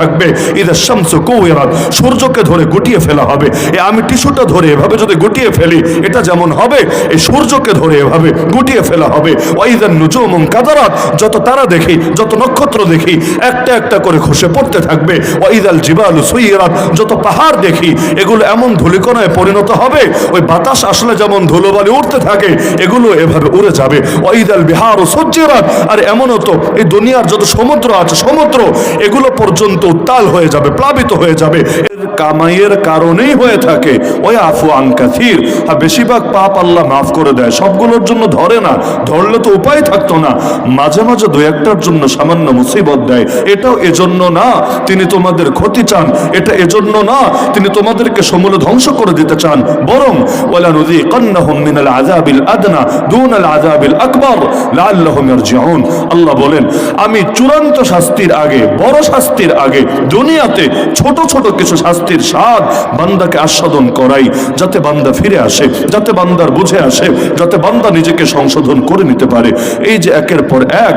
থাকবে। ইদা শামসু কুওয়িরাত, সূর্যকে ধরে গুটিয়ে ফেলা হবে। আমি টিস্যুটা ধরে এভাবে যদি গুটিয়ে ফেলি এটা যেমন হবে, এই সূর্যকে ধরে এভাবে গুটিয়ে ফেলা হবে। ওয়াইদান নুজুমু কাদারাত, যত তারা দেখি, যত নক্ষত্র দেখি, একটা একটা করে খসে পড়তে থাকবে। ওয়াইদাল জিবালু সুইরাত, যত পাহাড় দেখি এগুলো এমন ধূলিকণায় পরিণত হবে, ওই বাতাস আসলে যেমন ধুলোবালি উঠতে থাকে এগুলো এভাবে উড়ে যাবে। ওয়াইদাল বিহারু সুজ্জিরাত, আর এমনও তো এই দুনিয়ার যত সমুদ্র আছে, সমুদ্র এগুলো পর্যন্ত উত্তাল হয়ে যাবে, প্লাবিত হয়ে যাবে। এর কামাইয়ের কারণেই হয়ে থাকে। ওই আফু আন কাসীর, আর বেশিরভাগ পাপ আল্লাহ মাফ করে দেয়, সবগুলোর জন্য ধরে না, ধরলে তো উপায় থাকতো না। মাঝে মাঝে দু একটার জন্য সামান্য মুসিবত দেয়। এটাও এজন্য না তিনি তোমাদের ক্ষতি চান, এটা এজন্য না তিনি তোমাদেরকে সমূলে ধ্বংস করে দিতে চান, বরং ওয়ালা নুযীকান্নাহুম মিনাল আযাবিল আদনা দুনাল আযাবিল আকবার লাআল্লাহুম ইয়ারজিউন। আল্লাহ বলেন আমি চূড়ান্ত শাস্তির আগে, বড় শাস্তির আগে দুনিয়াতে ছোট ছোট কিছু শাস্তির স্বাদ বান্দাকে আস্বাদন করাই, যাতে বান্দা ফিরে আসে, যাতে বান্দার বুঝে আসে, যাতে বান্দা নিজেকে সংশোধন করে নিতে পারে। এই যে একের পর এক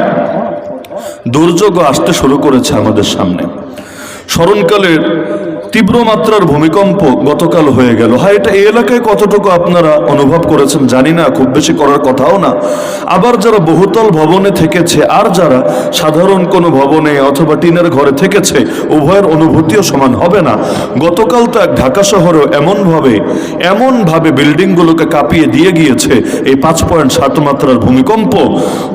দুর্যোগ আসতে শুরু করেছে আমাদের সামনে। স্মরণকালের তীব্র মাত্রার ভূমিকম্প গতকাল হয়ে গেল। হ্যাঁ, এটা এই এলাকায় কতটুকু আপনারা অনুভব করেছেন জানি না, খুব বেশি করার কথাও না। আবার যারা বহুতল ভবনে থেকেছে আর যারা সাধারণ কোনো ভবনে অথবা টিনের ঘরে থেকেছে, উভয়ের অনুভূতিও সমান হবে না। গতকাল তো এক ঢাকা শহরেও এমনভাবে বিল্ডিংগুলোকে কাঁপিয়ে দিয়ে গিয়েছে এই 5.7 মাত্রার ভূমিকম্প।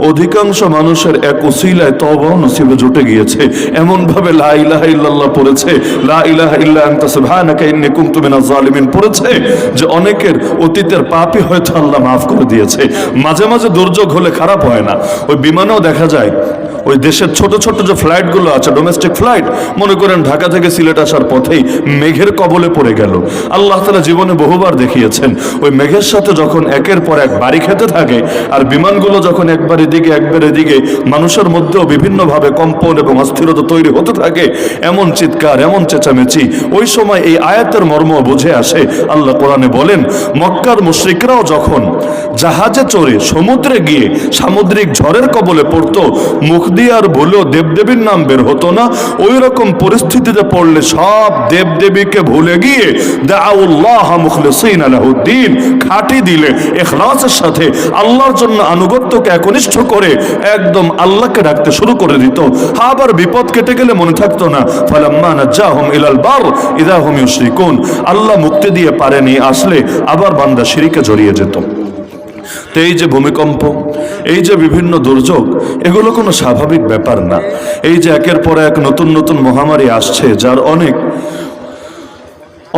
অধিকাংশ মানুষের এক উসিলায় তওবা নসিবে জুটে গিয়েছে, এমনভাবে লা ইলাহা ইল্লাল্লাহ পড়েছে, লা ইলাহা ইল্লা আনতা সুবহানাকা ইন্নী কুনতু মিনাজ জালিমিন পড়েছে, যে অনেকের অতীতের পাপই হয়তো আল্লাহ মাফ করে দিয়েছে। মাঝে মাঝে দুর্যোগ হলে খারাপ হয় না। ওই বিমানেও দেখা যায় ওই দেশের ছোট ছোট যে ফ্লাইটগুলো আছে, ডোমেস্টিক ফ্লাইট, মনে করেন ঢাকা থেকে সিলেট আসার পথেই মেঘের কবলে পড়ে গেল। আল্লাহ তাআলা জীবনে বহুবার দেখিয়েছেন ওই মেঘের সাথে যখন একের পর এক বাড়ি খেতে থাকে আর বিমানগুলো যখন একবার এদিকে একবার এদিকে, মানুষের মধ্যেও বিভিন্নভাবে কম্পন এবং অস্থিরতা তৈরি হতে থাকে, এমন চিৎকার, এমন চেঁচামেচি, ওই সময় এই আয়াতের মর্ম বুঝে আসে। আল্লাহ কোরআনে বলেন মক্কার মুশরিকরাও যখন জাহাজে চড়ে সমুদ্রে গিয়ে সামুদ্রিক ঝড়ের কবলে পড়তো, মুখ দিয়ে আর ভুলেও দেবদেবীর নাম বের হতো না। ওই রকম পরিস্থিতিতে পড়লে সব দেবদেবীকে ভুলে গিয়ে দাউল্লাহ মুখলিসিনা লাহুদ্দিন, খাঁটি দিলে ইখলাসের সাথে আল্লাহর জন্য আনুগত্যকে একনিষ্ঠ করে একদম আল্লাহকে ডাকতে শুরু করে দিত। আবার বিপদ কেটে গেলে মনে থাকতো না ফালাম্মা নাজ্জাহুম ইলাল বার ইযা হুম ইউশরিকুন, আল্লাহ মুক্তি দিয়ে পারেনি আসলে আবার বান্দা শিরকে জড়িয়ে যেত। তো এই যে ভূমিকম্প, এই যে বিভিন্ন দুর্যোগ, এগুলো কোনো স্বাভাবিক ব্যাপার না। এই যে একের পর এক নতুন নতুন মহামারী আসছে, যার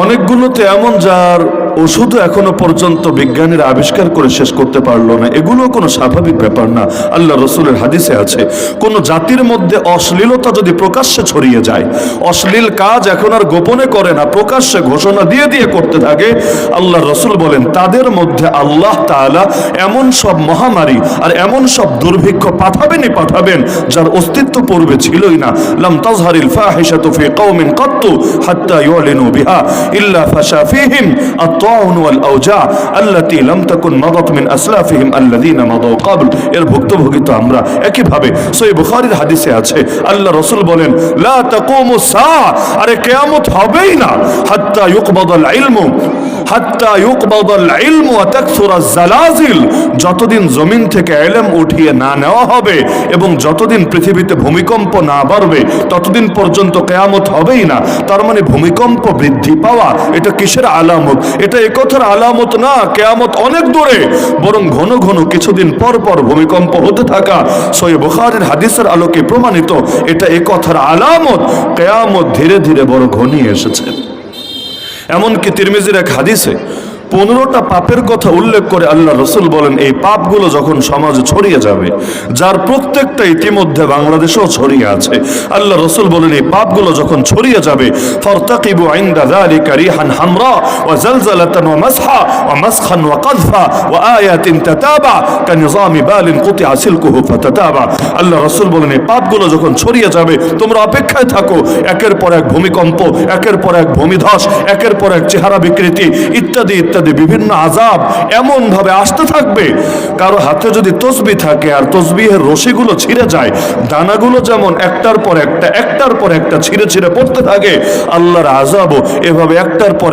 অনেকগুলোতে এমন যার ওষুধও এখনো পর্যন্ত বিজ্ঞানীরা আবিষ্কার করে শেষ করতে পারলো না, এগুলো কোনো স্বাভাবিক ব্যাপার না। আল্লাহ রসুলের হাদিসে আছে কোন জাতির মধ্যে অশ্লীলতা যদি প্রকাশ্যে ছড়িয়ে যায়, অশ্লীল কাজ এখন আর গোপনে করে না, প্রকাশ্যে ঘোষণা দিয়ে দিয়ে করতে থাকে, আল্লাহ রসুল বলেন তাদের মধ্যে আল্লাহ তাআলা এমন সব মহামারী আর এমন সব দুর্ভিক্ষ পাঠাবেন যার অস্তিত্ব পূর্বে ছিলই না। লাম তাজহারিল ফাহিশাতু ফি কওমিন কাত্তু হাত্তা ইউলিনু বিহা ইল্লা ফাশা ফীহিম الطاعون والأوجاع التي لم تكن مضت من أسلافهم الذين مضوا قبل। এর ভুক্তভোগী তো আমরা। একইভাবে সহিহ বুখারীর হাদিসে আছে আল্লাহ রাসূল বলেন লা তাকুমু সাআ, আরে কিয়ামত হবেই না হাত্তা ইউকবাদাল ইলমু ওয়া তাকসুরাজ জালাজিল, যতদিন জমিন থেকে ইলম উঠিয়ে না নেওয়া হবে এবং যতদিন পৃথিবীতে ভূমিকম্প না বাড়বে ততদিন পর্যন্ত কিয়ামত হবেই না। তার মানে ভূমিকম্প বৃদ্ধি পাওয়া এটা কিসের আলামত? এটা একথার আলামত না কিয়ামত অনেক দূরে, বরং ঘন ঘন কিছুদিন পর পর ভূমিকম্প হতে থাকা সহিহ বুখারীর হাদিসের আলোকে প্রমাণিত। এটা একথার আলামত কিয়ামত ধীরে ধীরে বড় ঘনিয়ে এসেছে। এমনকি তিরমিজির এক হাদিসে 15টা পাপের কথা উল্লেখ করে আল্লাহ রসুল বলেন এই পাপগুলো যখন সমাজে ছড়িয়ে যাবে, যার প্রত্যেকটা ইতিমধ্যে বাংলাদেশেও ছড়িয়ে আছে, আল্লাহ রসুল বলেন এই পাপগুলো যখন ছড়িয়ে যাবে ফারতাকিবু ইনদা যালিকা রিহান হামরা ওয়া জালজালাতান ওয়া মাসহা ওয়া মাসখান ওয়া কাযফা ওয়া আয়াতিন তাতাবা কানিজামি বালিন কুতিআ সিলকুহু ফাতাতাবা। আল্লাহ রসুল বলেন এই পাপগুলো যখন ছড়িয়ে যাবে তোমরা অপেক্ষায় থাকো, একের পর এক ভূমিকম্প, একের পর এক ভূমিধস, একের পর এক চেহারা বিকৃতি ইত্যাদি ইত্যাদি ইত্যাদি বিভিন্ন আযাব এমন ভাবে আসতে থাকবে। কারো হাতে যদি তসবিহ থাকে আর তসবিহের রশিগুলো ছিঁড়ে যায়, দানাগুলো যেমন একটার পর একটা ছিঁড়ে ছিঁড়ে পড়তে থাকে, আল্লাহর আযাবও এভাবে একটার পর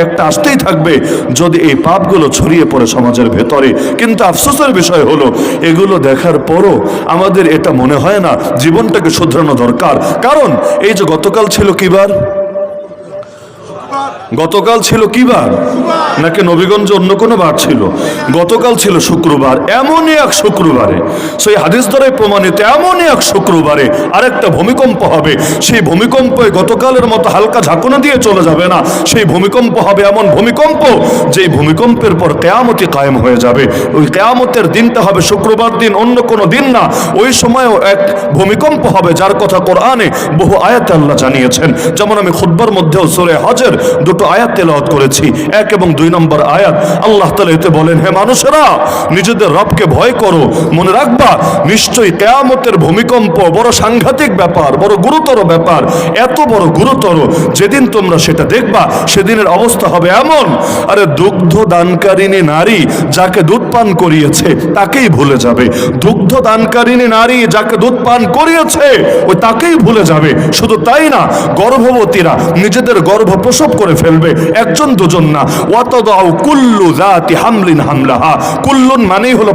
একটা আসতেই থাকবে যদি এই পাপগুলো ছড়িয়ে পড়ে সমাজের ভেতরে। কিন্তু আফসোসের বিষয় হলো এগুলো দেখার পরও আমাদের এটা মনে হয় না জীবনটাকে শুধরানো দরকার। কারণ এই যে গতকাল ছিল কি বার? গতকাল ছিল কি বার? নাকি নবীগঞ্জে অন্য কোনো বার ছিল? গতকাল ছিল শুক্রবার। এমনই এক শুক্রবারে, সেই হাদিস দ্বারাই প্রমাণিত, এমনই এক শুক্রবারে আরেকটা ভূমিকম্প হবে। সেই ভূমিকম্পে গতকালের মতো হালকা ঝাঁকুনা দিয়ে চলে যাবে না, সেই ভূমিকম্প হবে এমন ভূমিকম্প যেই ভূমিকম্পের পর কিয়ামতই কায়েম হয়ে যাবে। ওই কিয়ামতের দিনটা হবে শুক্রবার দিন, অন্য কোনো দিন না। ওই সময়ও এক ভূমিকম্প হবে যার কথা কোরআনে বহু আয়াতে আল্লাহ জানিয়েছেন। যেমন আমি খুতবার মধ্যেও সূরা হজের দুটো আয়াত তেলাওয়াত করেছি, 1 এবং 2 নম্বর আয়াত। আল্লাহ তাআলা এতে বলেন, হে মানুষেরা, নিজেদের রবকে ভয় করো, মনে রাখবা নিশ্চয়ই কিয়ামতের ভূমিকম্প বড় সাংঘাতিক ব্যাপার, বড় গুরুতর ব্যাপার। এত বড় গুরুতর, যেদিন তোমরা সেটা দেখবা সেদিনের অবস্থা হবে এমন, আরে দুগ্ধ দানকারিণী নারী যাকে দুধ পান করিয়েছে তাকেই ভুলে যাবে। দুগ্ধ দানকারিণী নারী যাকে দুধ পান করিয়েছে ওই তাকেই ভুলে যাবে। শুধু তাই না, গর্ভবতীরা নিজেদের গর্ভ প্রসব করে ফেলবে, একজন দুজন না। ওয়াতাদাউ কুল্লু যাতি হামলিন হামলাহা, কুল্লুন মানেই হলো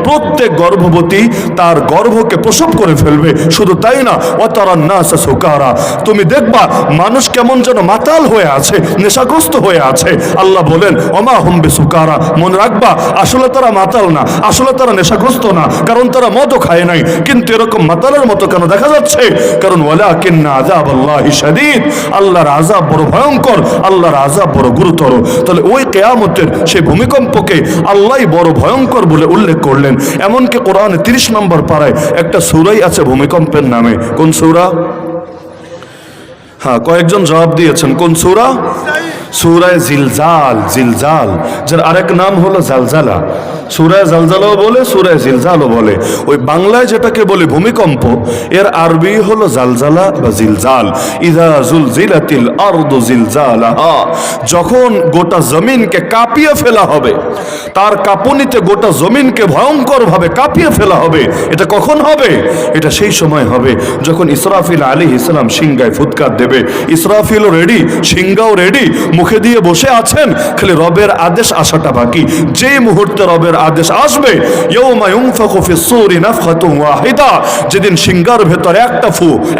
প্রত্যেক গর্ভবতী তার গর্ভকে প্রসব করে ফেলবে। শুধু তাই না, ওয়াতারান নাসা সুকারা, তুমি দেখবা মানুষ কেমন যেন মাতাল হয়ে আছে, নেশাগ্রস্ত হয়ে আছে। আল্লাহ বলেন, ওমা হুম বিসুকারা, মনে রাখবা আসলে তারা মাতাল না, আসলে তারা নেশাগ্রস্ত না, কারণ তারা মদও খায় নাই। কিন্তু এরকম মাতালের মতো কেন দেখা যাচ্ছে? কারণ ওয়ালাকিন্না আযাবাল্লাহি শাদীদ, আল্লাহর আযাব বড় ভয়ঙ্কর, আল্লাহর আযাব বড় গুরুতর। তাহলে ওই কিয়ামতের সেই ভূমিকম্পকে আল্লাহই বড় ভয়ঙ্কর বলে উল্লেখ করলেন। এমনকি কোরআনে 30 নম্বর পারায় একটা সূরাই আছে ভূমিকম্পের নামে। কোন সূরা? হ্যাঁ, কয়েকজন জবাব দিয়েছেন। কোন সূরা? সূরায়ে জিলজাল। জিলজাল যার আরেক নাম হলো জালজালা। সূরায়ে জালজালাও বলে, সূরায়ে জিলজালও বলে। ওই বাংলায় যেটাকে বলে ভূমিকম্প, এর আরবি হলো জালজালা বা জিলজাল। ইযা জুলজিলাতিল আরদু জিলজালাহা, যখন গোটা জমিনকে কাঁপিয়ে ফেলা হবে, তার কাঁপুনিতে গোটা জমিনকে ভয়ঙ্কর ভাবে কাঁপিয়ে ফেলা হবে। এটা কখন হবে? এটা সেই সময় হবে যখন ইসরাফিল আলাইহিস সালাম সিংহায় ফুৎকার দেবে। ইসরাফিলও রেডি, সিংহাও রেডি, মুখে দিয়ে বসে আছেন, খালি রবের আদেশ আসাটা বাকি। যেই মুহূর্তে রবের আদেশ আসবে, ইয়াউমা ইউনফাখু ফিস সূরি নাফখাতুন ওয়াহিদা, যেদিন সিংহার ভেতর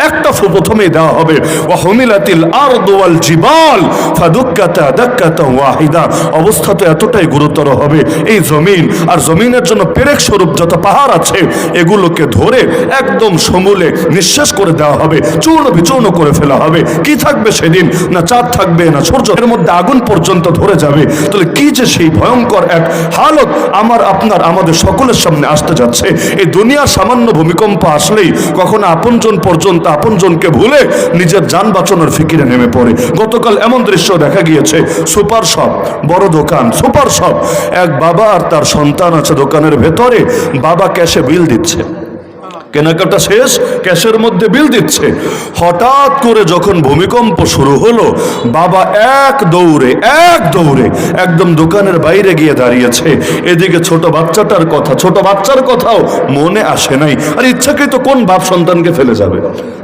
একটা ফু প্রথমেই দেওয়া হবে। ওয়া হুমিলাতিল আরদু ওয়াল জিবাল ফাদুক্কাতা দাক্কাতান ওয়াহিদা, অবস্থা তো এতটাই গুরুতর হবে। এই জমিন আর জমিনের জন্য পেরেক স্বরূপ যত পাহাড় আছে এগুলোকে ধরে একদম সমূলে নিঃশেষ করে দেওয়া হবে, চূর্ণ বিচূর্ণ করে ফেলা হবে। কি থাকবে সেদিন? না চাঁদ থাকবে, না সূর্য, এর মধ্যে আগুন পর্যন্ত ধরে যাবে। তাহলে কি যে সেই ভয়ঙ্কর এক হালত আমাদের সকলের সামনে আসতে যাচ্ছে। এই দুনিয়ার সামান্য ভূমিকম্প আসলেই কখনো আপনজন পর্যন্ত আপনজনকে ভুলে নিজের যান বাঁচানোর ফিকিরে নেমে পড়ে। গতকাল এমন দৃশ্য দেখা গিয়েছে, সুপার শপ, বড় দোকান, সুপার শপ, এক বাবা আর তার সন্তান আছে দোকানের ভেতরে। বাবা ক্যাশে বিল দিচ্ছে, কেনাকাটা শেষ, ক্যাশের মধ্যে বিল দিচ্ছে। হঠাৎ করে যখন ভূমিকম্প শুরু হলো, বাবা এক দৌড়ে একদম দোকানের বাইরে গিয়ে দাঁড়িয়েছে। এদিকে ছোট বাচ্চার কথাও মনে আসে নাই। আর ইচ্ছাকৃত কোন বাপ সন্তানকে ফেলে যাবে?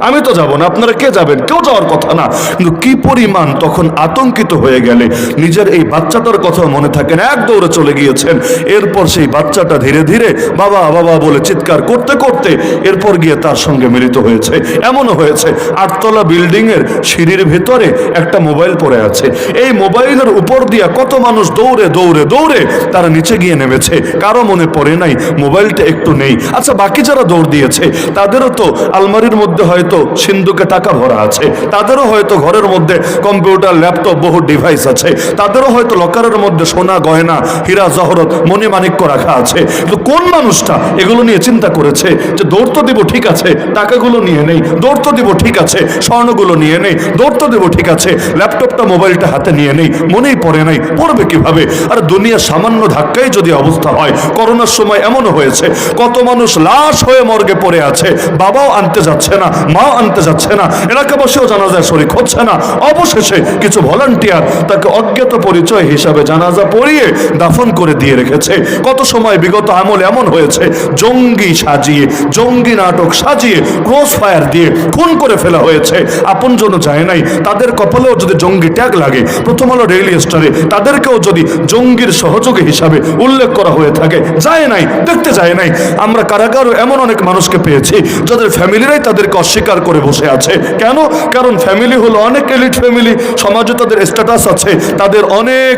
আমি তো যাব না, আপনারা কে যাবেন? কেউ যাওয়ার কথা না। কিন্তু কি পরিমাণ তখন আতঙ্কিত হয়ে গেলে নিজের এই বাচ্চাটার কথাও মনে থাকে না, এক দৌড়ে চলে গিয়েছেন। এরপর সেই বাচ্চাটা ধীরে ধীরে বাবা বাবা বলে চিৎকার করতে করতে এরপর গিয়ে তার সঙ্গে মিলিত হয়েছে। এমনও হয়েছে 8 তলা বিল্ডিং এর সিঁড়ির ভেতরে একটা মোবাইল পড়ে আছে। এই মোবাইলের উপর দিয়ে কত মানুষ দৌড়ে তারা নিচে গিয়ে নেমেছে। কারো মনে পড়ে নাই মোবাইলটা একটু নেই। আচ্ছা, বাকি যারা দৌড় দিয়েছে তাদেরও তো আলমারির মধ্যে হয়তো সিন্ধুকে টাকা ভরা আছে, তাদেরও হয়তো ঘরের মধ্যে কম্পিউটার, ল্যাপটপ, বহু ডিভাইস আছে, তাদেরও হয়তো লকারের মধ্যে সোনা, গয়না, হীরা জহরত, মণিমাণিক্য রাখা আছে। কিন্তু কোন মানুষটা এগুলো নিয়ে চিন্তা করেছে যে দৌড় দৌড় তো দিব ঠিক আছে, টাকাগুলো নিয়ে নেই, দৌড় তো দিব ঠিক আছে, স্বর্ণগুলো নিয়ে নেই, দৌড় তো দেবো ঠিক আছে, ল্যাপটপটা মোবাইলটা হাতে নিয়ে নেই, মনেই পড়ে নাই, পড়বে কিভাবে? আর দুনিয়া সামান্য ধাক্কায় যদি অবস্থা হয়, করোনার সময় এমনও হয়েছে কত মানুষ লাশ হয়ে মর্গে পড়ে আছে, বাবাও আনতে যাচ্ছে না, মাও আনতে যাচ্ছে না, এলাকাবাসীও জানাজায় শরীক হচ্ছে না। অবশেষে কিছু ভলান্টিয়ার তাকে অজ্ঞাত পরিচয় হিসাবে জানাজা পড়িয়ে দাফন করে দিয়ে রেখেছে। কত সময় বিগত আমল এমন হয়েছে, জঙ্গি সাজিয়ে, জঙ্গি নাটক সাজিয়ে, ক্রস ফায়ার দিয়ে খুন করে ফেলা হয়েছে। আপনজন যায় নাই, তাদের কপালেও যদি জঙ্গি ট্যাগ লাগে, প্রথম আলো ডেইলি স্টারে তাদেরকেও যদি জঙ্গির সহযোগী হিসাবে উল্লেখ করা হয়ে থাকে, যায় নাই, দেখতে যায় নাই। আমরা কারাগারও এমন অনেক মানুষকে পেয়েছি যাদের ফ্যামিলিরাই তাদেরকে অস্বীকার করে বসে আছে। কেন? কারণ ফ্যামিলি হলো অনেক এলিট ফ্যামিলি, সমাজে তাদের স্ট্যাটাস আছে, তাদের অনেক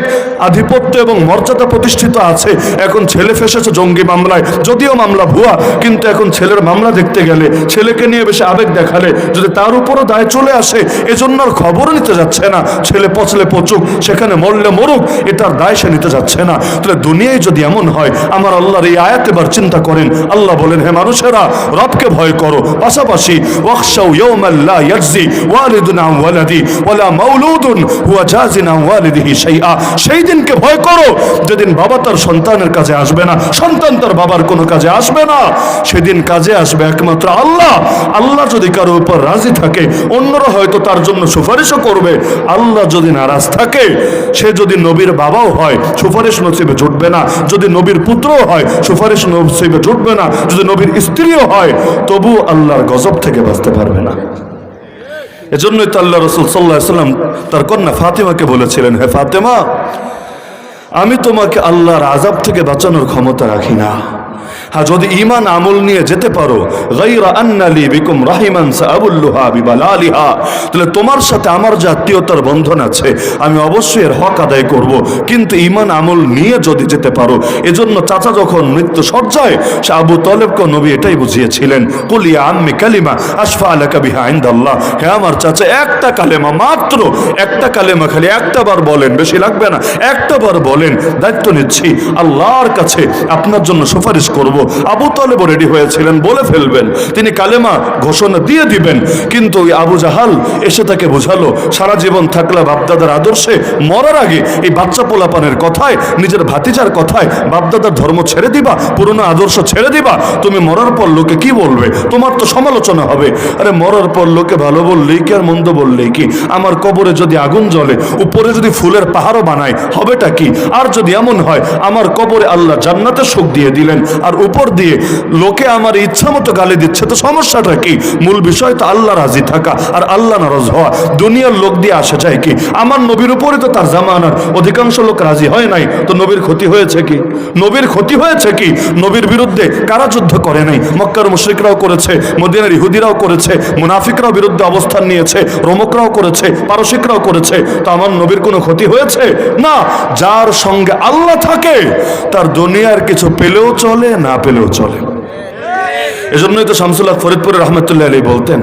আধিপত্য এবং মর্যাদা প্রতিষ্ঠিত আছে। এখন ছেলে ফেসেছে জঙ্গি মামলায়, যদিও মামলা ভুয়া, কিন্তু এখন ছেলের মামলা দেখতে গেলে, ছেলেকে নিয়ে বেশি আবেগ দেখালে যদি তার উপরও দায় চলে আসে, এজন্য আর খবর নিতে যাচ্ছে না। ছেলে পচলে পচুক, সেখানে মরলে মরুক, এটার দায় সে নিতে যাচ্ছে না। তাহলে দুনিয়ায় যদি এমন হয়, আমার আল্লাহর এই আয়াত এবার চিন্তা করেন। আল্লাহ বলেন, হে মানুষেরা, রবকে ভয় করো, পাশাপাশি ওয়াখশাউ ইয়াওমান লা ইয়াজজি ওয়ালিদুন আন ওয়ালাদি ওয়ালা মাউলুদুন হুয়া জাজিন আন ওয়ালিদিহি শাইআ। সেই দিনকে ভয় করো যেদিন বাবা তার সন্তানের কাজে আসবে না, সন্তান তার বাবার কোনো কাজে আসবে না। সেদিন কাজে আসবে একমাত্র আল্লাহ। আল্লাহ যদি কারো উপর রাজি থাকে, অন্যরা হয়তো তার জন্য সুপারিশও করবে। আল্লাহ যদি নারাজ থাকে, সে যদি নবীর বাবাও হয়, সুপারিশ নসিবে জুটবে না। যদি নবীর পুত্রও হয়, সুপারিশ নসিবে জুটবে না। যদি নবীর স্ত্রীও হয়, তবু আল্লাহর গজব থেকে বাঁচতে পারবে না। এজন্যই তো আল্লাহ রাসূল সাল্লাল্লাহু আলাইহি ওয়াসাল্লাম তার কন্যা ফাতেমাকে বলেছিলেন, হে ফাতেমা, আমি তোমাকে আল্লাহর আযাব থেকে বাঁচানোর ক্ষমতা রাখি না। হ্যাঁ, যদি ঈমান আমল নিয়ে যেতে পারো, গায়রা আন্নালি বিকুম রাহিমান সাআবুল্লুহা বিবালালিহা, তাহলে তোমার সাথে আমার যে আত্মীয়তার বন্ধন আছে, আমি অবশ্যই এর হক আদায় করব। কিন্তু ঈমান আমল নিয়ে যদি যেতে পারো, এজন্য চাচা যখন মৃত্যু সজ্জায়, সে আবু তালেবকে নবী এটাই বুঝিয়েছিলেন, কুল ইয়া আম্মি কালিমা আশফা লাকা বিহা ইনদাল্লাহ। হে আমার চাচা, একটা কালেমা, মাত্র একটা কালেমা, খালি একটা বার বলেন, বেশি লাগবে না, একটা বার বলেন, দায়িত্ব নিচ্ছি, আল্লাহর কাছে আপনার জন্য সুপারিশ করব। আবু তালেব রেডি হয়েছিলেন, বলে ফেলবেন, তিনি কালেমা ঘোষণা দিয়ে দিবেন। কিন্তু ওই আবু জাহাল এসে তাকে বোঝালো, সারা জীবন থাকলা বাপদাদার আদর্শে, মরার আগে এই বাচ্চা পোলাপানের কথায়, নিজের ভাতিজার কথায় বাপদাদার ধর্ম ছেড়ে দিবা, পুরনো আদর্শ ছেড়ে দিবা। তুমি মরার পর লোকে কি বলবে? তোমার তো সমালোচনা হবে। আরে মরার পর লোকে ভালো বললেই কি আর মন্দ বললেই কি? আমার কবরে যদি আগুন জ্বলে, উপরে যদি ফুলের পাহাড়ও বানায়, হবেটা কি? আর যদি এমন হয় আমার কবরে আল্লাহ জান্নাতের সুখ দিয়ে দিলেন, আর উপর দিয়ে লোকে আমার ইচ্ছা মতো গালি দিচ্ছে, তো সমস্যাটা কি? মূল বিষয় তো আল্লাহ রাজি থাকা আর আল্লাহ নারাজ হওয়া। দুনিয়ার লোক দিয়ে আসা যায় কি? আমার নবীর উপরে তো তার জামানার অধিকাংশ লোক রাজি হয় নাই, তো নবীর ক্ষতি হয়েছে কি? নবীর ক্ষতি হয়েছে কি? নবীর বিরুদ্ধে কারা যুদ্ধ করে নাই? মক্কার মুশরিকরাও করেছে, মদিনার ইহুদিরাও করেছে, মুনাফিকরাও বিরুদ্ধে অবস্থান নিয়েছে, রোমকরাও করেছে, পারসিকরাও করেছে। তো আমার নবীর কোনো ক্ষতি হয়েছে? না। যার সঙ্গে আল্লাহ থাকে, তার দুনিয়ার কিছু পেলেও চলে, না পেলেও চলে। এজন্যই তো শামসুল হক ফরিদপুর রহমতুল্লাহ আলাইহি বলতেন,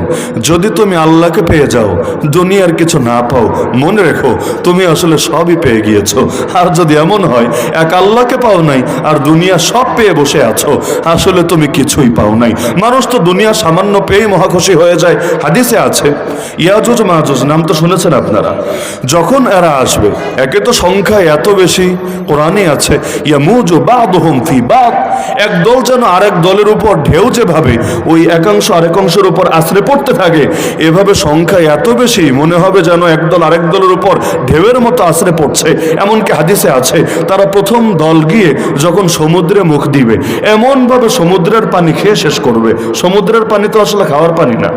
যদি তুমি আল্লাহকে পেয়ে যাও, দুনিয়ার কিছু না পাও, মনে রেখো তুমি আসলে সবই পেয়ে গিয়েছো। আর যদি এমন হয় এক আল্লাহকে পাও নাই আর দুনিয়া সব পেয়ে বসে আছো, আসলে তুমি কিছুই পাও নাই। মানুষ তো দুনিয়া সামান্য পেয়ে মহাখুশি হয়ে যায়। হাদিসে আছে, ইয়াজুজ মাজুজ নাম তো শুনেছেন আপনারা, যখন এরা আসবে, একে তো সংখ্যা এত বেশি, কোরআনে আছে ইয়ামুজু বাদুহুম ফি বাদ, এক দল যেন আরেক দলের উপর ঢেউ যেভাবে ওই একাংশ আরেক অংশের উপর আশ্রে পড়তে থাকে, এভাবে সংখ্যা এত বেশি মনে হবে যেন একদল আরেক দলের উপর ঢেউয়ের মতো আশ্রে পড়ছে। এমনকি হাদিসে আছে, তারা প্রথম দল গিয়ে যখন সমুদ্রে মুখ দিবে, এমন ভাবে সমুদ্রের পানি খেয়ে শেষ করবে। সমুদ্রের পানি তো আসলে খাওয়ার পানি না,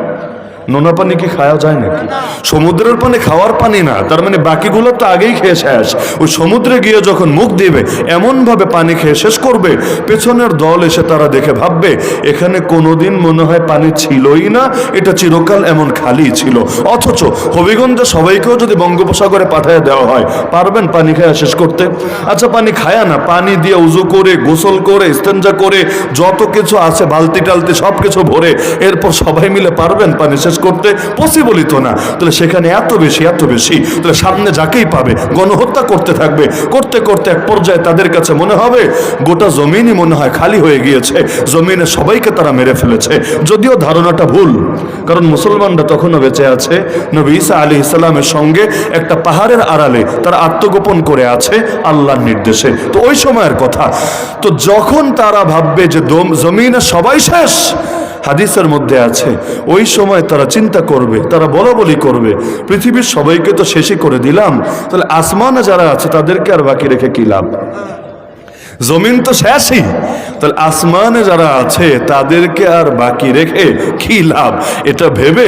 নোনা পানি কি খাওয়া যায় নাকি? সমুদ্রের পানি খাওয়ার পানি না, তার মানে বাকিগুলো তো আগেই খেয়ে শেষ। ওই সমুদ্রে গিয়ে যখন মুখ দিবে, এমন ভাবে পানি খেয়ে শেষ করবে, পেছনের দল এসে তারা দেখে ভাববে, এখানে কোনোদিন মনে হয় পানি ছিলই না, এটা চিরকাল এমন খালি ছিল। অথচ হবিগঞ্জে সবাইকেও যদি বঙ্গোপসাগরে পাঠিয়ে দেওয়া হয়, পারবেন পানি খাওয়া শেষ করতে? আচ্ছা, পানি খায়া না, পানি দিয়ে উজু করে, গোসল করে, ইস্তেঞ্জা করে, যত কিছু আছে বালতি টালতি সব কিছু ভরে, এরপর সবাই মিলে পারবেন পানি শেষ শেষ করতে পসিবলই তো না। তাহলে সেখানে এত বেশি তাহলে সামনে যাকেই পাবে গণহত্যা করতে থাকবে। করতে করতে এক পর্যায়ে তাদের কাছে মনে হবে গোটা জমিনই মনে হয় খালি হয়ে গিয়েছে, জমিনে সবাইকে তারা মেরে ফেলেছে। যদিও ধারণাটা ভুল, কারণ মুসলমানরা তখনও বেঁচে আছে। নবী ঈসা আলাইহিস সালামের সঙ্গে একটা পাহাড়ের আড়ালে তারা আত্মগোপন করে আছে আল্লাহর নির্দেশে। তো ওই সময়ের কথা। তো যখন তারা ভাববে যে জমিনে সবাই শেষ, হাদিসের মধ্যে আছে ওই সময় তারা চিন্তা করবে, তারা বলাবলি করবে, পৃথিবীর সবাইকে তো শেষই করে দিলাম, তাহলে আসমানে যারা আছে তাদেরকে আর বাকি রেখে কি লাভ? জমিন তো শেষই, তাহলে আসমানে যারা আছে তাদেরকে আর বাকি রেখে কি লাভ? এটা ভেবে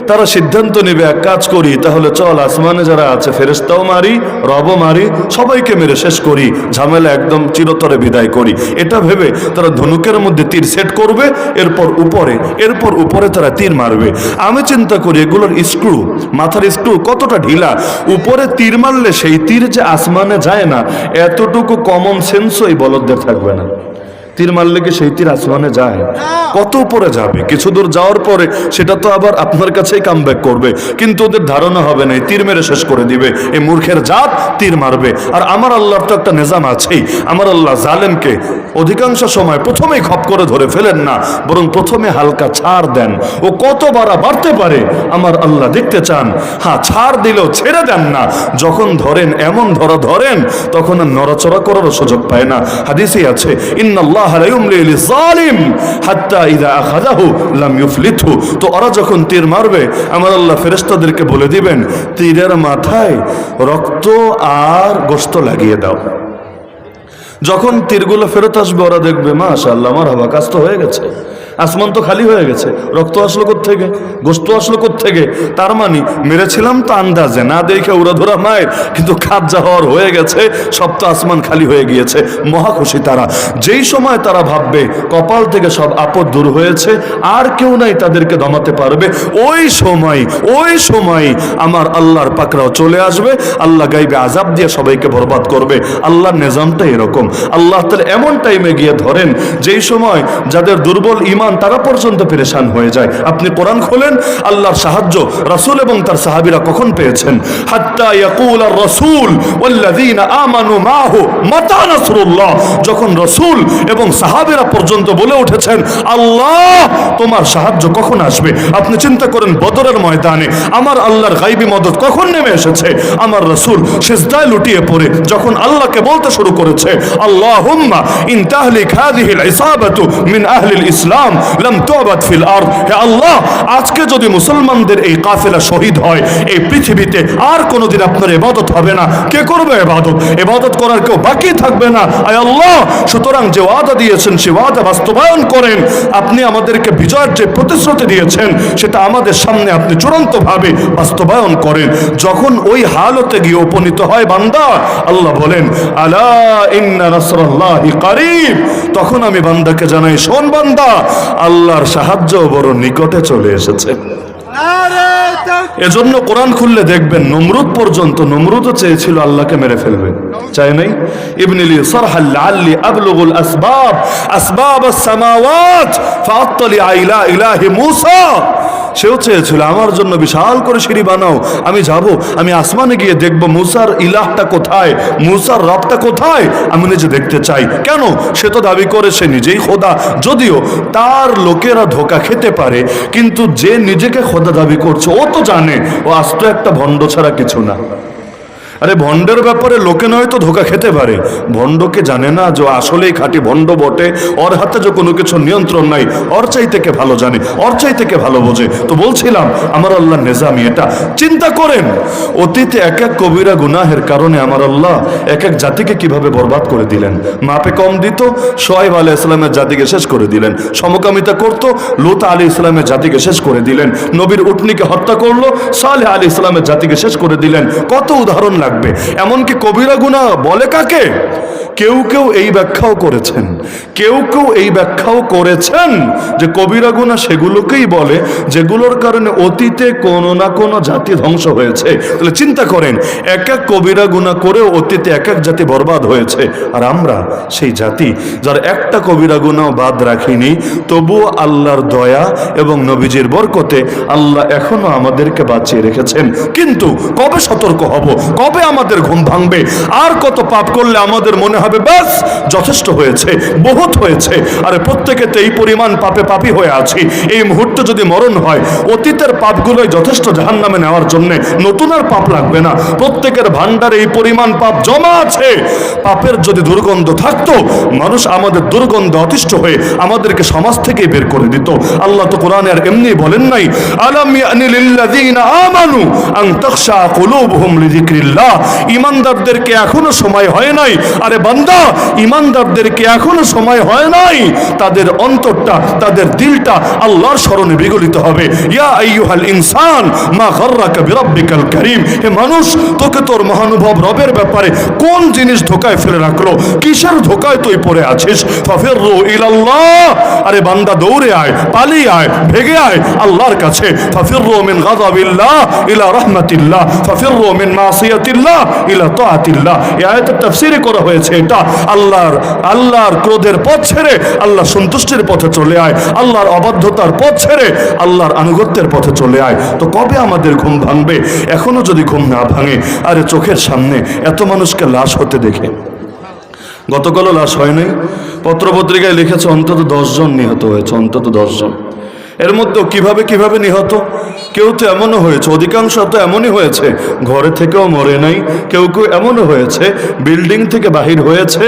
তারা সিদ্ধান্ত নেবে এক কাজ করি, তাহলে চল আসমানে যারা আছে ফেরেশতাও মারি, রবও মারি, সবাইকে মেরে শেষ করি, ঝামেলা একদম চিরতরে বিদায় করি। এটা ভেবে তারা ধনুকের মধ্যে তীর সেট করবে, এরপর উপরে তারা তীর মারবে। আমি চিন্তা করি এগুলোর স্ক্রু, মাথার স্ক্রু কতটা ঢিলা, উপরে তীর মারলে সেই তীর যে আসমানে যায় না, এতটুকু কমন সেন্সও এই বলদদের থাকবে না। তীর মারলে কি সেই তীর আসমানে যায়? কত উপরে যাবে, কিছু দূর যাওয়ার পরে সেটা তো আবার আপনার কাছেই কাম ব্যাক করবে, কিন্তু ওদের ধারণা হবে না, তীর মেরে শেষ করে দিবে। এই মূর্খের জাত তীর মারবে। আর আমার আল্লাহর তো একটা নিজাম আছেই, আমার আল্লাহ জালেমকে অধিকাংশ সময় প্রথমেই খপ করে ধরে ফেলেন না, বরং প্রথমে হালকা ছাড় দেন। ও কত বাড়তে পারে আমার আল্লাহ দেখতে চান। হ্যাঁ, ছাড় দিলেও ছেড়ে দেন না। যখন ধরেন এমন ধরেন তখন আর নড়াচড়া করারও সুযোগ পায় না। হাদিসে আছে ইন্নাল্লাহ লা ইউমলি লিযালিম হাত্তা ইযা আখাযাহু লাম ইউফলিতহু। তো ওরা যখন তীর মারবে আমার আল্লাহ ফেরেশতাদেরকে বলে দিবেন তীরের মাথায় রক্ত আর গোশত লাগিয়ে দাও। যখন তীরগুলো ফেরত আসবে ওরা দেখবে মাশাআল্লাহ মারহাবা, কাজ তো হয়ে গেছে, আসমান তো খালি হয়ে গেছে, রক্ত আসলো কোত্থেকে, গোশত আসলো কোত্থেকে? তার মানে মেরেছিলাম তো আন্দাজে, না দেখে উড়াধুরা মায়ের, কিন্তু কাজ যা হওয়ার হয়ে গেছে, সব তো আসমান খালি হয়ে গিয়েছে। মহা খুশি তারা। যেই সময় তারা ভাববে কপাল থেকে সব আপদ দূর হয়েছে, আর কেউ নাই তাদেরকে দমাতে পারবে, ওই সময় আমার আল্লাহর পাকড়াও চলে আসবে। আল্লাহ গাইবে আযাব দিয়ে সবাইকে বরবাদ করবে। আল্লাহর নিজামটা এরকম। আল্লাহ তাআলা এমন টাইমে গিয়ে ধরেন যেই সময় যাদের দুর্বল ঈমান তারা পর্যন্ত পেরেশান হয়ে যায়। আপনি কোরআন খোলেন, আল্লাহর সাহায্য রাসূল এবং তার সাহাবীরা কখন পেয়েছেন? হাত্তা ইয়াকুল আর রাসূল ওয়াল্লাযীনা আমানু মাহু মাতা নাসরুল্লাহ। যখন রাসূল এবং সাহাবীরা পর্যন্ত বলে উঠেছেন আল্লাহ তোমার সাহায্য কখন আসবে? আপনি চিন্তা করেন বদরের ময়দানে আমার আল্লাহর গায়বী মদদ কখন নেমে এসেছে। আমার রাসূল সিজদায় লুটিয়ে পড়ে যখন আল্লাহকে বলতে শুরু করেছে আল্লাহুম্মা ইন তাহলিক হাযিহিল ইসাবাতু মিন আহলিল ইসলাম লাম তুবাদ ফিল আরদ। হে আল্লাহ, আজকে যদি মুসলমানদের এই কাফেলা শহীদ হয়, এই পৃথিবীতে আর কোনোদিন আপনার ইবাদত হবে না। কে করবে ইবাদত করার কেউ বাকি থাকবে না। আয় আল্লাহ, সুতরাং যে ওয়াদা দিয়েছেন সে ওয়াদা বাস্তবায়ন করেন। আপনি আমাদেরকে বিজয়ের যে প্রতিশ্রুতি দিয়েছেন সেটা আমাদের সামনে আপনি চূড়ান্তভাবে বাস্তবায়ন করেন। যখন ওই হালতে গিয়ে উপনীত হয় বান্দা, আল্লাহ বলেন আলা ইন্না নাসরাল্লাহি কারীব। তখন আমি বান্দাকে জানাই, শোন বান্দা, আল্লাহর সাহায্য বড় নিকটে চলে এসেছে। এজন্য কোরআন খুললে দেখবেন নমরুদ পর্যন্ত, নমরুদও চেয়েছিল আল্লাহকে মেরে ফেলবে, চায় নাই। ইবনিলি সারহাল লাআল্লি আবলুগুল আসবাব আসবাবাস সামাওয়াত ফাআত্তালি ইলা ইলাহি মূসা। সেও চেয়েছিল আমার জন্য বিশাল করে সিঁড়ি বানাও, আমি যাব, আমি আসমানে গিয়ে দেখব মূসার ইলাহটা কোথায়, মূসার রবটা কোথায়, আমি নিজে দেখতে চাই। কেন? সে তো দাবি করে সে নিজেই খোদা। যদিও তার লোকেরা ধোঁকা খেতে পারে, কিন্তু যে নিজেকে খোদা দাবি করছে ও তো জানে ও আস্ত একটা ভণ্ড ছাড়া কিছু না। আরে ভণ্ডের ব্যাপারে লোকে নয়তো ধোঁকা খেতে পারে, ভণ্ডকে জানে না যে আসলেই খাঁটি ভণ্ড বটে, ওর হাতে যে কোনো কিছু নিয়ন্ত্রণ নাই, ওর চাইতে কে ভালো জানে, ওর চাইতে কে ভালো বোঝে। তো বলছিলাম আমার আল্লাহ নিজামি এটা। চিন্তা করেন অতীতে এক এক কবিরা গুনাহের কারণে আমার আল্লাহ এক এক জাতিকে কিভাবে বরবাদ করে দিলেন। মাপে কম দিত, শোয়েব আলাইহিস সালামের জাতিকে শেষ করে দিলেন। সমকামিতা করত, লূত আলাইহিস সালামের জাতিকে শেষ করে দিলেন। নবীর উটনিকে হত্যা করলো, সালেহ আলাইহিস সালামের জাতিকে শেষ করে দিলেন। কত উদাহরণ রাখবে। এমনকি কবিরা গুনাহ বলে কাকে? কেউ কেউ এই ব্যাখ্যাও করেছেন, যে কবিরা গুনাহ সেগুলোকেই বলে যেগুলোর কারণে অতীতে কোনো না কোনো জাতি ধ্বংস হয়েছে। তাহলে চিন্তা করেন, এক এক কবিরা গুনাহ করে অতীতে এক এক জাতি বরবাদ হয়েছে, আর আমরা সেই জাতি যার একটা কবিরা গুনাহ বাদ রাখিনি, তবুও আল্লাহর দয়া এবং নবীজির বরকতে আল্লাহ এখনো আমাদেরকে বাঁচিয়ে রেখেছেন। কিন্তু কবে সতর্ক হব, কবে আমাদের ঘুম ভাঙবে? আর কত পাপ করলে আমাদের মনে হবে বাস যথেষ্ট হয়েছে, বহুত হয়েছে? আরে প্রত্যেকে তো এই পরিমাণ পাপে পাপী হয়ে আছি। এই মুহূর্তে যদি মরণ হয়, অতীতের পাপগুলোই যথেষ্ট জাহান্নামে নেওয়ার জন্য, নতুন আর পাপ লাগবে না। প্রত্যেকের ভান্ডারে এই পরিমাণ পাপ জমা আছে। পাপের যদি দুর্গন্ধ থাকতো, মানুষ আমাদের দুর্গন্ধ অতিষ্ঠ হয়ে আমাদেরকে সমাজ থেকে বের করে দিত। আল্লাহ তো কোরআনে আর এমনি বলেন নাই, আলাম ইয়ানি লিল্লাযীনা আমানু আন তাখশা কুলুবুহুম লিযিকরিল্লাহ। ঈমানদারদেরকে এখনো সময় হয় নাই। আরে বান্দা, ঈমানদারদেরকে এখনো সময় হয় নাই, তাদের অন্তরটা, তাদের দিলটা আল্লাহর স্মরণে বিগলিত হবে। ইয়া আইয়ুহাল ইনসান মা গাররাকা বিরাব্বিকাল কারীম। হে মানুষ, তোকে তোর মহানুভব রবের ব্যাপারে কোন জিনিস ধোকায় ফেলে রাখলো? কিসের ধোকায় তুই পড়ে আছিস? ফাফিরু ইলাল্লাহ। আরে বান্দা, দৌড়ে আয়, পালিয়ে আয়, ভেগে আয় আল্লাহর কাছে। ফাফিরু মিন গাযাবিল্লাহ ইলা রাহমাতিল্লাহ, ফাফিরু মিন মাসিয়াতিল্লাহ ইলা তাআতিল্লাহ। এই আয়াতের তাফসীরে করা হয়েছে এটা, আল্লাহর ক্রোধের পথ ছেড়ে আল্লাহর সন্তুষ্টির পথে চলে আয়, আল্লাহর অবাধ্যতার পথ ছেড়ে আল্লাহর আনুগত্যের পথে চলে আয়। তো কবে আমাদের ঘুম ভাঙবে? এখনো যদি ঘুম না ভাঙে, আরে চোখের সামনে এত মানুষকে লাশ হতে দেখে, গতকালও লাশ হয় নাই, পত্রপত্রিকায় লিখেছে অন্তত 10 জন নিহত হয়েছে, অন্তত 10 জন। এর মধ্যেও কিভাবে নিহত? কেউ তো এমনও হয়েছে, অধিকাংশ তো এমনই হয়েছে ঘরে থেকেও মরে নাই, কেউ এমনও হয়েছে বিল্ডিং থেকে বাহির হয়েছে,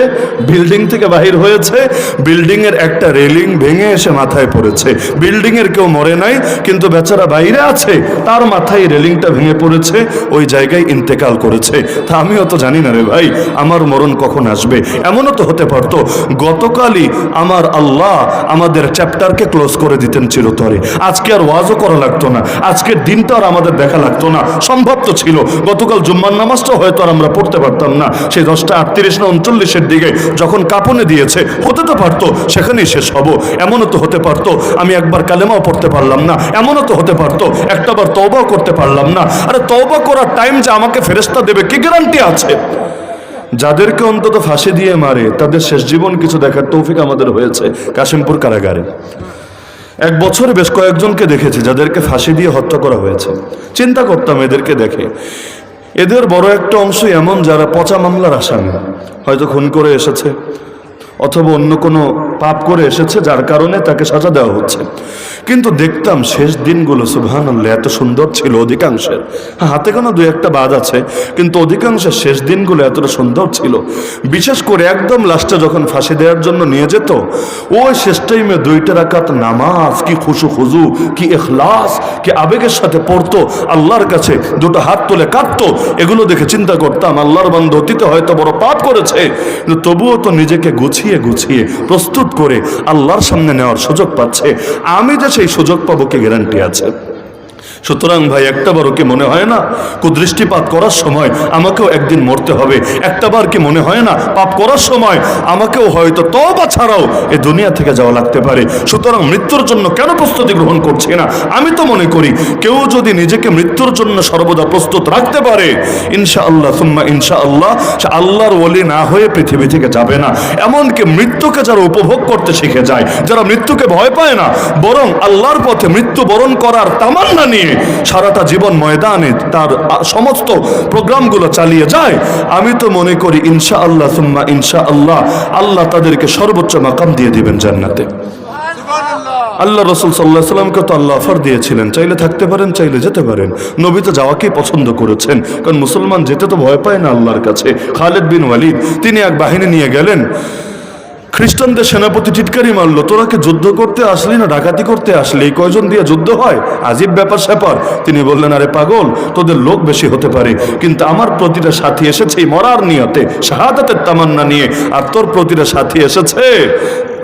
বিল্ডিং এর একটা রেলিং ভেঙে এসে মাথায় পড়েছে। বিল্ডিং এর কেউ মরে নাই, কিন্তু বেচারা বাইরে আছে, তার মাথায় রেলিংটা ভেঙে পড়েছে, ওই জায়গায় ইন্তেকাল করেছে। তা আমিও তো জানি না রে ভাই, আমার মরণ কখন আসবে। এমনও তো হতে পারতো গতকালই আমার আল্লাহ আমাদের চ্যাপ্টারকে ক্লোজ করে দিতেন চিরতরে, আজকে আর ওয়াজও করা লাগতো না, আজকের দিনটা আর আমাদের দেখা লাগতো না। সম্ভব তো ছিল গতকাল জুম্মার নামাজটা হয়তো আর আমরা পড়তে পারতাম না, সেই 10:38 না 39-এর দিকে যখন কাঁপুনে দিয়েছে, হতে তো পারতো সেখানেই শেষ হব। এমনও তো হতে পারতো আমি একবার কালেমাও পড়তে পারলাম না, এমনও তো হতে পারতো একটাবার তওবাও করতে পারলাম না। আরে তওবা করার টাইম যে আমাকে ফেরেশতা দেবে কি গ্যারান্টি আছে? যাদেরকে অন্তত ফাঁসি দিয়ে মারে, তাদের শেষ জীবন কিছু দেখার তৌফিক আমাদের হয়েছে কাশিমপুর কারাগারে। 1 বছরে বেশ কয়েকজনকে দেখেছি যাদেরকে ফাঁসি দিয়ে হত্যা করা হয়েছে। চিন্তা করতাম এদেরকে দেখে, এদের বড় একটা অংশ এমন যারা পচা মামলার আসামি, হয়তো খুন করে এসেছে অথবা অন্য কোনো পাপ করে এসেছে, যার কারণে তাকে সাজা দেওয়া হচ্ছে। কিন্তু দেখতাম শেষ দিনগুলো সুবহানাল্লাহ এত সুন্দর ছিল অধিকাংশের, হাতে কোনো 2-1টা বাদ আছে, কিন্তু অধিকাংশের শেষ দিনগুলো এতটা সুন্দর ছিল। বিশেষ করে একদম লাস্টে যখন ফাঁসি দেওয়ার জন্য নিয়ে যেত, ওই শেষ টাইমে 2 রাকাত নামাজ, কি খুশু খুজু, কি ইখলাস, কি আবেগের সাথে পড়তো, আল্লাহর কাছে 2টো হাত তুলে কাঁদতো। এগুলো দেখে চিন্তা করতাম আল্লাহর বান্দা অতীতে হয়তো বড় পাপ করেছে, কিন্তু তবুও তো নিজেকে গুছিয়ে প্রস্তুত করে আল্লাহর সামনে নেওয়ার সুযোগ পাচ্ছে। আমি যে সেই সুযোগ পাবো কি গ্যারান্টি আছে? সুতরাং ভাই, একটাবারও কি মনে হয় না কুদৃষ্টিপাত করার সময় আমাকেও একদিন মরতে হবে? একটাবার কি মনে হয় না পাপ করার সময় আমাকেও হয়তো তওবা ছাড়াও এই দুনিয়া থেকে যাওয়া লাগতে পারে? সুতরাং মৃত্যুর জন্য কেন প্রস্তুতি গ্রহণ করছি না? আমি তো মনে করি কেউ যদি নিজেকে মৃত্যুর জন্য সর্বদা প্রস্তুত রাখতে পারে, ইনশাআল্লাহ সুম্মা ইনশাআল্লাহ, সে আল্লাহর ওলি না হয়ে পৃথিবী থেকে যাবে না। এমনকি মৃত্যুকে যারা উপভোগ করতে শিখে যায়, যারা মৃত্যুকে ভয় পায় না, বরং আল্লাহর পথে মৃত্যুবরণ করার তামান্না নিয়ে সারাটা জীবন ময়দানে তার সমস্ত প্রোগ্রামগুলো চালিয়ে যায়, আমি তো মনে করি ইনশাআল্লাহ সুম্মা ইনশাআল্লাহ আল্লাহ তাদেরকে সর্বোচ্চ মাকাম দিয়ে দিবেন জান্নাতে। আল্লাহ রাসূল সাল্লাল্লাহু আলাইহি সাল্লামকে তো আল্লাহ অফার দিয়েছিলেন, চাইলে থাকতে পারেন, চাইলে যেতে পারেন। নবী তো যাওয়াকেই পছন্দ করেছেন, কারণ মুসলমান যেতে তো ভয় পায় না আল্লাহর কাছে। খালিদ বিন ওয়ালিদ তিনি এক বাহিনী নিয়ে গেলেন, খ্রিস্টানদের সেনাপতি টিটকারি মারলো, তোরা কি যুদ্ধ করতে আসলি না ডাকাতি করতে আসলি? এই কয়জন দিয়ে যুদ্ধ হয়? আজীব ব্যাপার স্যাপার। তিনি বললেন, আরে পাগল, তোদের লোক বেশি হতে পারে, কিন্তু আমার প্রতিটা সাথী এসেছে মরার নিয়তে, শাহাদাতের তামান্না নিয়ে, আর তোর প্রতিটা সাথী এসেছে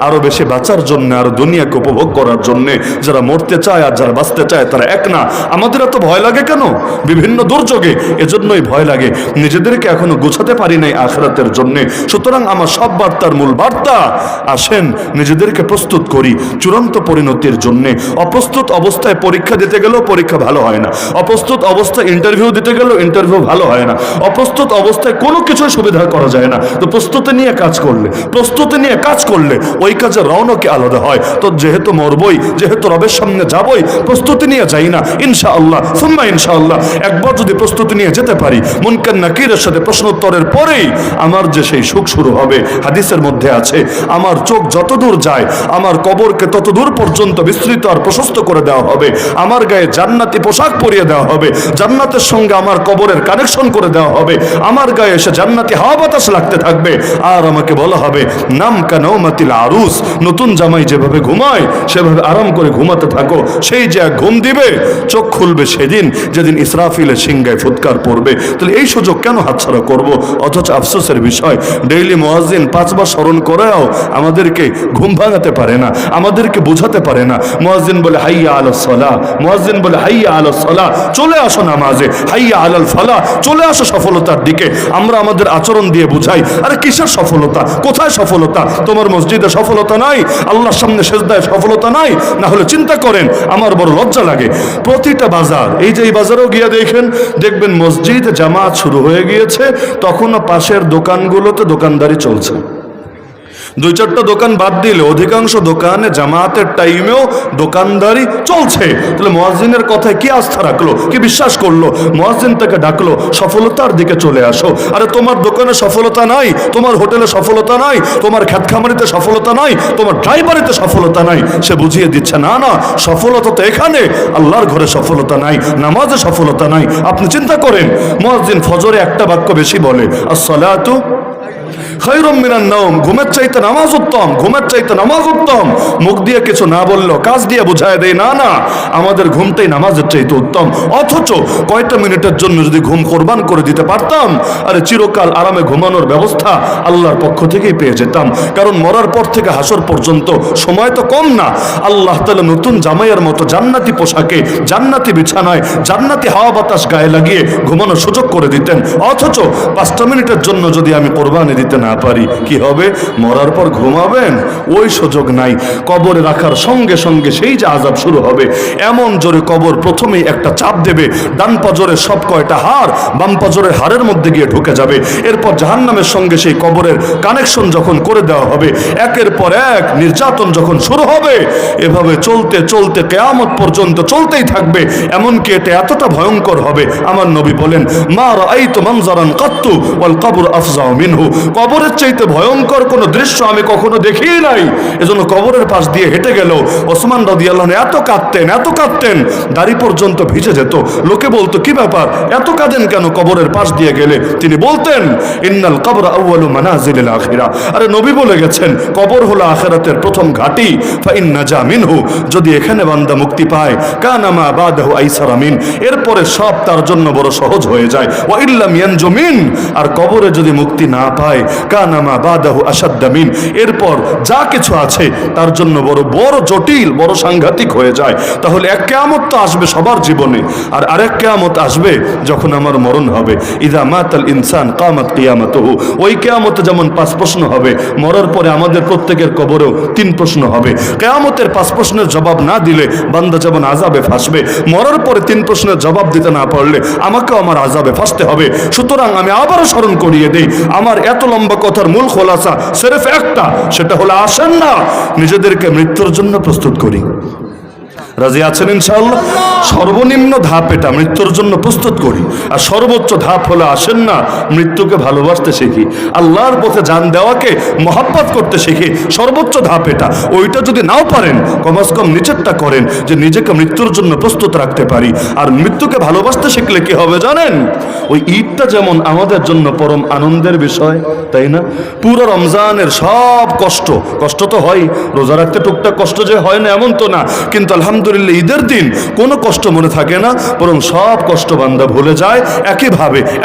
আরো বেশি বাঁচার জন্য, আরো দুনিয়াকে উপভোগ করার জন্য। যারা মরতে চায় আর যারা বাঁচতে চায় তারা এক না। আমাদের এত ভয় লাগে কেন? বিভিন্ন দুর্যোগে এজন্যই ভয় লাগে, নিজেদেরকে এখনো গোছাতে পারি নাই আখিরাতের জন্য। সুতরাং আমার সব বার্তার মূল বার্তা, আসেন নিজেদেরকে প্রস্তুত করি চূড়ান্ত পরিণতির জন্য। অপ্রস্তুত অবস্থায় পরীক্ষা দিতে গেলেও পরীক্ষা ভালো হয় না, অপ্রস্তুত অবস্থায় ইন্টারভিউ দিতে গেলেও ইন্টারভিউ ভালো হয় না, অপ্রস্তুত অবস্থায় কোনো কিছুই সুবিধা করা যায় না। তো প্রস্তুতি নিয়ে কাজ করলে, প্রস্তুতি নিয়ে কাজ করলে ওই কাজে রওনকে আলাদা হয়। তো যেহেতু মরবই, যেহেতু রবের সামনে যাবই, প্রস্তুতি নিয়ে যাই না ইনশাআল্লাহ সুম্মা ইনশাআল্লাহ। একবার যদি প্রস্তুতি নিয়ে যেতে পারি, মুনকার নাকিরের সাথে প্রশ্ন উত্তরের পরেই আমার যে সেই সুখ শুরু হবে। হাদিসের মধ্যে আছে, আমার চোখ যত দূর যায় আমার কবরকে তত দূর পর্যন্ত বিস্তৃত আর প্রশস্ত করে দেওয়া হবে। আমার গায়ে জান্নাতি পোশাক পরিয়ে দেওয়া হবে, জান্নাতের সঙ্গে আমার কবরের কানেকশন করে দেওয়া হবে। আমার গায়ে এসে জান্নাতি হাওয়া বাতাস লাগতে থাকবে। আর আমাকে বলা হবে, নাম কানৌমাতিল আরুস, নতুন জামাই যেভাবে ঘুমায় সেভাবে আরাম করে ঘুমাতে থাকো। সেই যে এক ঘুম দিবে, চোখ খুলবে সেদিন যেদিন ইসরাফিলের সিংগায় ফুৎকার পড়বে। তাহলে এই সুযোগ কেন হাতছাড়া করব? অথচ আফসোসের বিষয়, ডেইলি মুয়াজ্জিন 5 বার স্মরণ করেও আমাদেরকে ঘুম ভাঙাতে পারে না, আমাদেরকে বোঝাতে পারে না। মুয়াজ্জিন বলে হাইয়া আলাস সালাহ, মুয়াজ্জিন বলে হাইয়া আলাস সালাহ, চলে আসো নামাজে, হাইয়া আলাল ফালাহ, চলে আসো সফলতার দিকে। আমরা আমাদের আচরণ দিয়ে বুঝাই, আরে কিসের সফলতা, কোথায় সফলতা? তোমার মসজিদে সফলতা নাই, আল্লাহর সামনে সেজদায় সফলতা নাই? না হলে চিন্তা করেন, আমার বড় লজ্জা লাগে। প্রতিটা বাজার, এই যে এই বাজারেও গিয়ে দেখবেন মসজিদ জামাত শুরু হয়ে গিয়েছে, তখনও পাশের দোকানগুলোতে দোকানদারি চলছে। 2-4টা দোকান বাদ দিলে অধিকাংশ দোকানে জামাতের টাইমেও দোকানদারি চলছে। তাহলে মুয়াজ্জিনের কথায় কি আস্থা রাখলো, কি বিশ্বাস করলো? মুয়াজ্জিন তাকে ডাকলো, সফলতার দিকে চলে আসো। আরে তোমার দোকানে সফলতা নাই, তোমার হোটেলে সফলতা নাই, তোমার খ্যাতখামারিতে সফলতা নাই, তোমার ড্রাইভারিতে সফলতা নাই। সে বুঝিয়ে দিচ্ছে, না না, সফলতা তো এখানে, আল্লাহর ঘরে সফলতা নাই, নামাজে সফলতা নাই। আপনি চিন্তা করেন, মুয়াজ্জিন ফজরে একটা বাক্য বেশি বলে, আসসালাতু খায়রুম মিনান নাওম, ঘুমের চাইতে নামাজ উত্তম, ঘুমের চাইতে নামাজ উত্তম। মুখ দিয়ে কিছু না বললো, কাজ দিয়ে বুঝায় দেয়, না না, আমাদের ঘুমটাই নামাজের চাইতে উত্তম। অথচ কয়টা মিনিটের জন্য যদি ঘুম কোরবান করে দিতে পারতাম, আরে চিরকাল আরামে ঘুমানোর ব্যবস্থা আল্লাহর পক্ষ থেকেই পেয়ে যেতাম। কারণ মরার পর থেকে হাসর পর্যন্ত সময় তো কম না। আল্লাহ তাআলা নতুন জামাইয়ের মতো জান্নাতি পোশাকে, জান্নাতি বিছানায়, জান্নাতি হাওয়া বাতাস গায়ে লাগিয়ে ঘুমানোর সুযোগ করে দিতেন। অথচ 5টা মিনিটের জন্য যদি আমি কোরবানি দিতে না পারি, কি হবে? মরার পর ঘুমাবেন, ওই সুযোগ নাই। কবরে রাখার সঙ্গে সঙ্গে সেই যে আযাব শুরু হবে, এমন জোরে কবর প্রথমেই একটা চাপ দেবে, ডান পাজরের সব কয়টা হাড় বাম পাজরের হাড়ের মধ্যে গিয়ে ঢুকে যাবে। এরপর জাহান্নামের সঙ্গে সেই কবরের কানেকশন যখন করে দেওয়া হবে, একের পর এক নির্যাতন যখন শুরু হবে, এভাবে চলতে চলতে কিয়ামত পর্যন্ত চলতেই থাকবে। এমনকি এটা এতটা ভয়ঙ্কর হবে, আমার নবী বলেন, মা রাআইতু মানজারান কাত্তু ওয়াল কবর আফজাউ মিনহু, কবরের চাইতে ভয়ঙ্কর কোন দৃশ্য আমি কখনো দেখিই নাই। এজন্য কবরের পাশ দিয়ে হেঁটে গেল ওসমান রাদিয়াল্লাহু আনহু এত কাঁদতেন, এত কাঁদতেন, দাড়ি পর্যন্ত ভিজে যেত। লোকে বলতো, কি ব্যাপার, এত কাঁদেন কেন কবরের পাশ দিয়ে গেলে? তিনি বলতেন, ইন্নাল কবর আউয়ালু মানাজিলিল আখিরা, আরে নবী বলে গেছেন, কবর হলো আখিরাতের প্রথম ঘাঁটি। ফা ইন নাজা মিনহু, যদি এখানে বান্দা মুক্তি পায়, কানা মা বাদাহু আইসারা মিন, এরপরে সব তার জন্য বড় সহজ হয়ে যায়। ওয়া ইল্লাম ইয়ানজু মিন, আর কবরে যদি মুক্তি না পায়, কানা মা বাদাহু আশাদ্দা মিন, এরপর যা কিছু আছে তার জন্য বড় বড় জটিল, বড় সাংঘাতিক হয়ে যায়। তাহলে এক কিয়ামত তো আসবে সবার জীবনে, আর আরেক কিয়ামত আসবে যখন আমার মরণ হবে। ইযা মাতাল ইনসান কামাত কিয়ামাতুহু, ওই কিয়ামতে যেমন 5 প্রশ্ন হবে, মরার পরে আমাদের প্রত্যেকের কবরেও 3 প্রশ্ন হবে। কিয়ামতের 5 প্রশ্নের জবাব না দিলে বান্দা যেমন আযাবে ফাঁসবে, মরার পরে 3 প্রশ্নের জবাব দিতে না পারলে আমাকেও আমার আযাবে ফাঁসতে হবে। সুতরাং আমি আবারও স্মরণ করিয়ে দেই, আমার এত লম্বা কথার মূল খোলাসা সির্ফ একটা, সেটা হলো আসেন না নিজেদেরকে মৃত্যুর জন্য প্রস্তুত করি। রাজি আছেন ইনশাআল্লাহ? সর্বনিম্ন ধাপ এটা, মৃত্যুর জন্য প্রস্তুত করি। আর সর্বোচ্চ ধাপ হলো আসেন না মৃত্যুকে ভালোবাসতে শিখি, আল্লাহর পথে জান দেওয়াকে মহাব্বত করতে শিখি। সর্বোচ্চ ধাপ এটা। ওইটা যদি নাও পারেন, কমাস কম নিচেরটা করেন, যে নিজেকে মৃত্যুর জন্য প্রস্তুত রাখতে পারি। আর মৃত্যুকে ভালোবাসতে শিখলে কি হবে জানেন? ওই ঈদটা যেমন আমাদের জন্য পরম আনন্দের বিষয়, তাই না? পুরো রমজানের সব কষ্ট, কষ্ট তো হয়, রোজা রাখতে টুকটাক কষ্ট যে হয় না এমন তো না, কিন্তু আলহামদুলিল্লাহ আলহামদুলিল্লাহ ঈদের দিন কোনো কষ্ট মনে থাকে না, বরং সব কষ্ট বান্দা ভুলে যায়।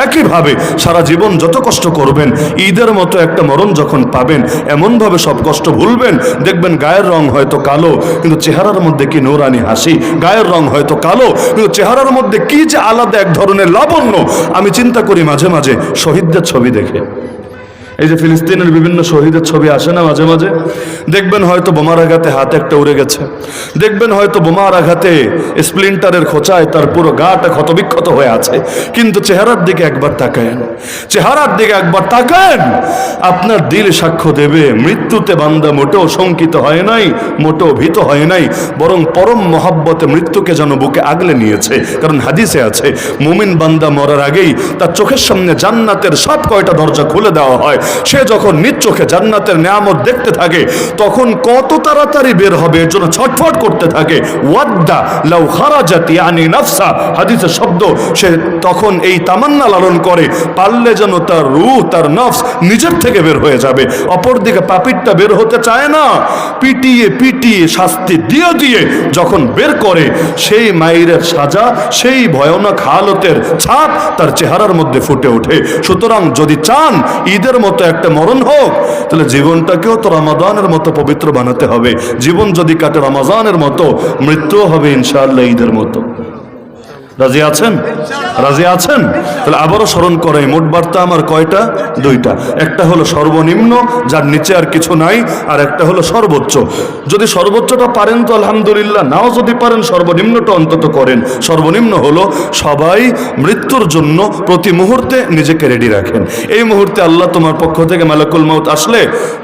একইভাবে সারা জীবন যত কষ্ট করবেন, ঈদের মতো একটা মরণ যখন পাবেন, এমনভাবে সব কষ্ট ভুলবেন, দেখবেন গায়ের রং হয়তো কালো, কিন্তু চেহারার মধ্যে কি নূরানি হাসি। গায়ের রং হয়তো কালো, কিন্তু চেহারার মধ্যে কি যে আলাদা এক ধরনের লাবণ্য। আমি চিন্তা করি মাঝে মাঝে শহীদদের ছবি দেখে, এই যে ফিলিস্তিনের বিভিন্ন শহীদের ছবি আসে না মাঝে মাঝে, দেখবেন হয়তো বোমার আঘাতে হাত একটা উড়ে গেছে, দেখবেন হয়তো বোমার আঘাতে স্প্লিন্টারের খোঁচায় তার পুরো গাটা ক্ষতবিক্ষত হয়ে আছে, কিন্তু চেহারার দিকে একবার তাকায়েন, চেহারার দিকে একবার তাকায়েন, আপনার দিল সাক্ষ্য দেবে মৃত্যুতে বান্দা মোটেও শঙ্কিত হয় নাই, মোটেও ভীত হয় নাই, বরং পরম মহাব্বতে মৃত্যুকে যেন বুকে আগলে নিয়েছে। কারণ হাদিসে আছে, মুমিন বান্দা মরার আগেই তার চোখের সামনে জান্নাতের সব কয়টা দরজা খুলে দেওয়া হয়। সে যখন নিজ চোখে জান্নাতের নেয়ামত দেখতে থাকে, তখন কত তাড়াতাড়ি বের হবে এর জন্য ছটফট করতে থাকে। ওয়াদ্দা লাউ খারাজাত ইয়ানি নাফসা, হাদিসের শব্দ, সে তখন এই তামান্না লালন করে, পারলে যেন তার রূহ, তার নফস নিজের থেকে বের হয়ে যাবে। অপরদিকে পাপিরটা বের হতে চায় না, পিটিয়ে পিটিয়ে শাস্তি দিয়ে দিয়ে যখন বের করে, সেই মায়ের সাজা, সেই ভয়ানক হালতের ছাপ তার চেহারার মধ্যে ফুটে ওঠে। সুতরাং যদি চান ঈদের মতো একটা মরণ হোক, তাহলে জীবনটাকেও তো রমাদানের মতো পবিত্র বানাতে হবে। জীবন যদি কাটে রমাদানের মতো, মৃত্যুও হবে ইনশাআল্লাহ ঈদের মতো। রাজি আছেন? রাজি আছেন? তাহলে আবারও স্মরণ করাই, মোট বার্তা আমার কয়টা? দুইটা। একটা হলো সর্বনিম্ন, যার নিচে আর কিছু নাই, আর একটা হলো সর্বোচ্চ। যদি সর্বোচ্চটা পারেন তো আলহামদুলিল্লাহ, নাও যদি পারেন সর্বনিম্নটা অন্তত করেন। সর্বনিম্ন হলো সবাই মৃত্যুর জন্য প্রতি মুহূর্তে নিজেকে রেডি রাখেন। এই মুহূর্তে আল্লাহ তোমার পক্ষ থেকে মালাকুল মউত আসলে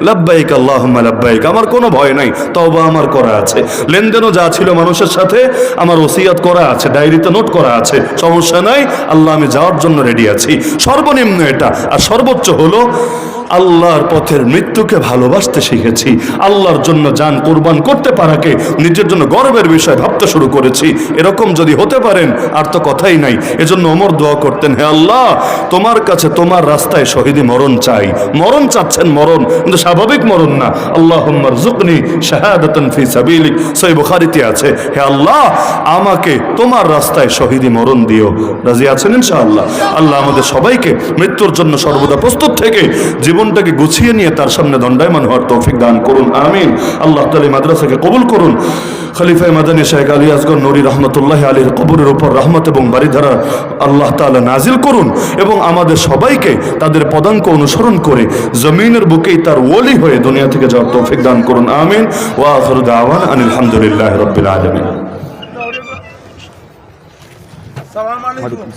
লাব্বাইক আল্লাহুম্মা লাব্বাইক, আমার কোনো ভয় নাই, তওবা আমার করা আছে, লেনদেনও যা ছিল মানুষের সাথে আমার ওসিয়াত করা আছে, ডায়েরিতে নোট করা আছে, সমস্যা নাই, আল্লাহ আমি যাওয়ার জন্য রেডি আছি। সর্বনিম্ন এটা। আর সর্বোচ্চ হলো আল্লাহর পথের মৃত্যুকে ভালোবাসতে শিখেছি, আল্লাহর জন্য জান কুরবান করতে পারাকে নিজের জন্য গর্বের বিষয় ভাবতে শুরু করেছি। এরকম যদি হতে পারেন আর তো কথাই নাই। এজন্য ওমর দোয়া করতেন, হে আল্লাহ, তোমার কাছে তোমার রাস্তায় শহীদি মরণ চাই। মরণ চাচ্ছেন, মরণ কিন্তু স্বাভাবিক মরণ না। আল্লাহুম্মা রযুকনি শাহাদাতান ফি সাবিলিক, সহিহ বুখারীতে আছে, হে আল্লাহ, আমাকে তোমার রাস্তায় শহীদি মরণ দিও। রাজি আছেন ইনশাআল্লাহ? আল্লাহ আমাদের সবাইকে মৃত্যুর জন্য সর্বদা প্রস্তুত থেকে জীবনটাকে গুছিয়ে নিয়ে তার সামনে দণ্ডায়মান হওয়ার তৌফিক দান করুন, আমিন। আল্লাহ তাআলা মাদ্রাসাকে কবুল করুন। খলিফায়ে মাদানী শেখ আলী আসগর নূরী রহমতুল্লাহ আলীর কবরের উপর রহমত এবং বারিধারা আল্লাহ তাআলা নাজিল করুন, এবং আমাদের সবাইকে তাদের পদাঙ্ক অনুসরণ করে জমিনের বুকেই তার ওলি হয়ে দুনিয়া থেকে যাওয়ার তৌফিক দান করুন, আমিন। ওয়া আখিরু দাওয়ানা আনিল হামদুলিল্লাহি রাব্বিল আলামিন। সালাম আলাইকুম।